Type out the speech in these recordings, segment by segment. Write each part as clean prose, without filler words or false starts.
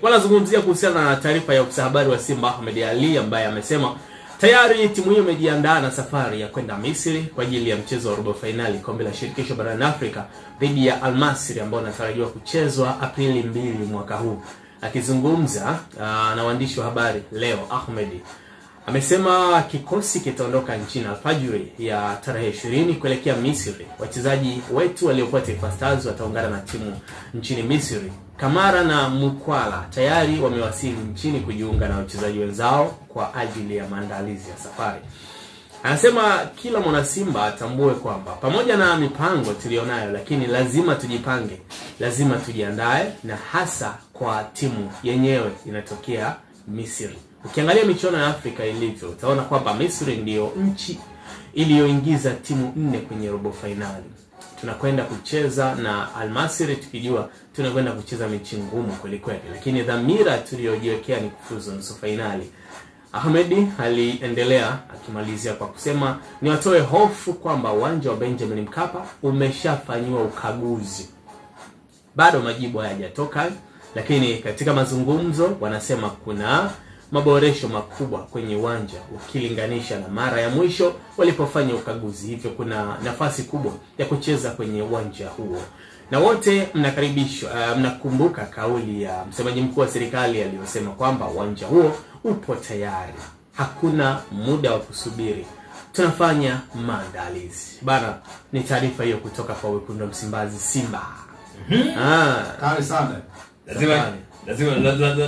Kwa nazungumzia kuhusiana na taarifa ya ofisa habari wa Simba Ahmed Ally ambaye amesema tayari timu hiyo imejiandaa na safari ya kwenda Misri kwa ajili ya mchezo wa robo finali kombe la shirikisho barani Afrika dhidi ya Al Masry ambao unatarajiwa kuchezwa Aprili 2 mwaka huu. Akizungumza na waandishi wa habari leo, Ahmed amesema kikosi kitaondoka nchini alfajiri ya tarehe 20 kuelekea Misri. Wachezaji wetu waliokuwa Taifa Stars wataungana na timu nchini Misri. Kamara na Mukwala tayari wamewasili nchini kujiunga na wachezaji wenzao kwa ajili ya maandalizi ya safari. Anasema kila mwana Simba atambue kwamba pamoja na mipango tulionayo, lakini lazima tujipange, lazima tujiandae, na hasa kwa timu yenyewe inatokea Misri. Ukiangalia michuano ya Afrika ilivyo, utaona kwamba Misri ndio nchi iliyoingiza timu 4 kwenye robo finali. Tunakwenda kucheza na Al Masry tukijua tunakwenda kucheza mechi ngumu kweli, lakini dhamira tuliyojiwekea ni kufuzu nusu finali. Ahmed aliendelea akimalizia kwa kusema ni watoe hofu kwamba uwanja wa Benjamin Mkapa umeshafanywa ukaguzi. Bado majibu hayajatoka, lakini katika mazungumzo wanasema kuna maboresho makubwa kwenye uwanja ukilinganisha na mara ya mwisho walipofanya ukaguzi, hivyo kuna nafasi kubwa ya kucheza kwenye uwanja huo. Na wote mnakaribishwa. Mnakumbuka kauli ya msemaji mkuu wa serikali aliyosema kwamba uwanja huo upo tayari, hakuna muda wa kusubiri, tunafanya maandalizi bana. Ni taarifa hiyo kutoka kwa wekundu wa Msimbazi Simba. Kale sana.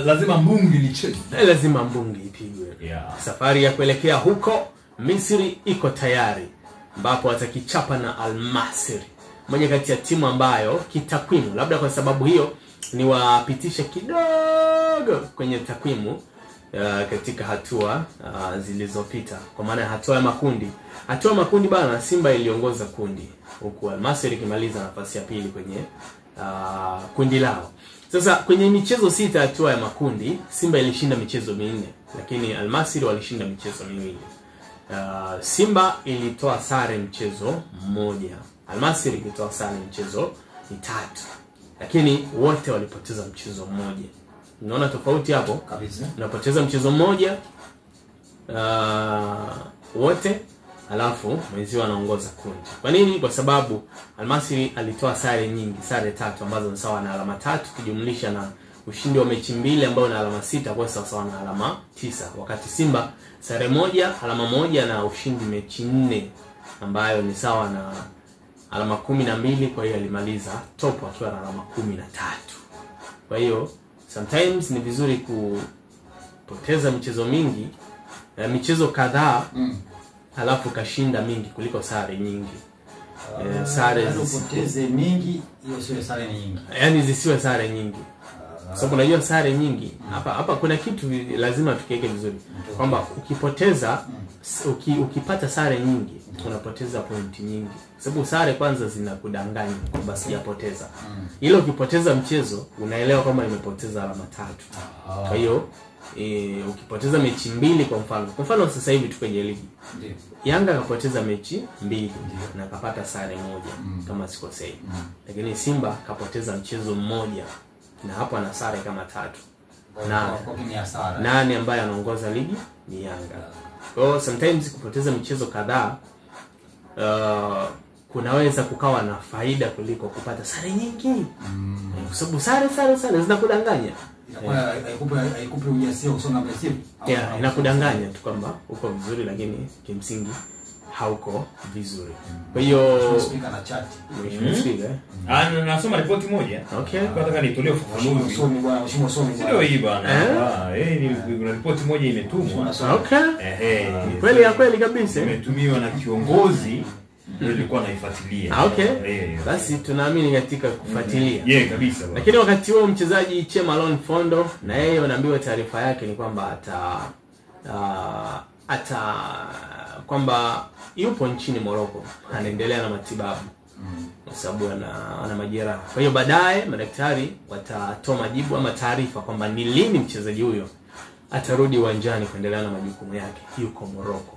Lazima mbungi licheze. Lazima mbungi ipigwe. Safari ya kuelekea huko Misri iko tayari, ambapo watakichapa na Al Masry, moja kati ya timu ambayo kitakwimu, labda kwa sababu hiyo ni wapitisha kidogo kwenye takwimu katika hatua zilizopita, kwa maana hatua ya makundi. Hatua ya makundi bana, Simba iliongoza kundi huku Al Masry ikimaliza nafasi ya pili kwenye kundi lao. Sasa kwenye michezo 6 hatua ya makundi, Simba ilishinda michezo 4, lakini Al Masry walishinda michezo 2. Simba ilitoa sare mchezo 1, Al Masry ilitoa sare mchezo 3, lakini wote walipoteza mchezo 1. Unaona tofauti hapo kabisa? Unapoteza mchezo 1 wote, alafu mwenzio anaongoza kundi. Kwa nini? Kwa sababu Al Masry alitoa sare nyingi, sare 3 ambazo ni sawa na alama 3 kujumlisha na ushindi wa mechi 2 ambao na alama 6 kwa sawa na alama 9, wakati Simba sare 1, alama 1 na ushindi mechi 4 ambayo ni sawa na alama 12. Kwa hiyo alimaliza top akiwa na alama 13. Kwa hiyo sometimes ni vizuri kupoteza michezo mingi, michezo kadhaa halafu kashinda mingi kuliko sare nyingi. Sare zisipoteze mingi, hiyo sio sare nyingi. Yaani zisiwe sare nyingi. Sababu unajua sare nyingi hapa kuna kitu lazima tukiweke vizuri kwamba ukipoteza ukipata sare nyingi unapoteza pointi nyingi, sababu sare kwanza zinakudanganya kwamba sijapoteza. Ile ukipoteza mchezo unaelewa kwamba nimepoteza alama 3. Kwa hiyo ukipoteza mechi 2 kwa mfano sasa hivi tuko kwenye ligi, Yanga kapoteza mechi 2 na kapata sare 1 kama sikosei, lakini Simba kapoteza mchezo 1 na hapo ana sare kama 3. Nani ambaye anaongoza ligi ni Yanga. Kwa hiyo sometimes kupoteza michezo kadhaa kunaweza kukawa na faida kuliko kupata sare nyingi. Kwa sababu sare zinakudanganya. Haikupi ujasiri kusonga mbele. Inakudanganya tu kwamba uko vizuri lakini kimsingi hauko vizuri. Kwa hiyo speaker na chat. Nasoma ripoti moja. Okay. Nataka nitolee ufafanuzi. Somi bwana, somi. Sio hii bwana. Ni ripoti moja imetumwa. Okay. Kweli kabisa. Imetumiwa na kiongozi ndio alikuwa anaifuatilia. Okay. Basi tunaamini katika kufuatilia. Kabisa. Lakini wakati huo mchezaji Chemalon Fondo na yeye anaambiwa taarifa yake ni kwamba kwamba yupo nchini Morocco, anaendelea na matibabu kwa sababu ana majeraha. Kwa hiyo baadaye madaktari watatoa majibu ama taarifa kwamba ni lini mchezaji huyo atarudi uwanjani kuendelea na majukumu yake. Yuko Morocco.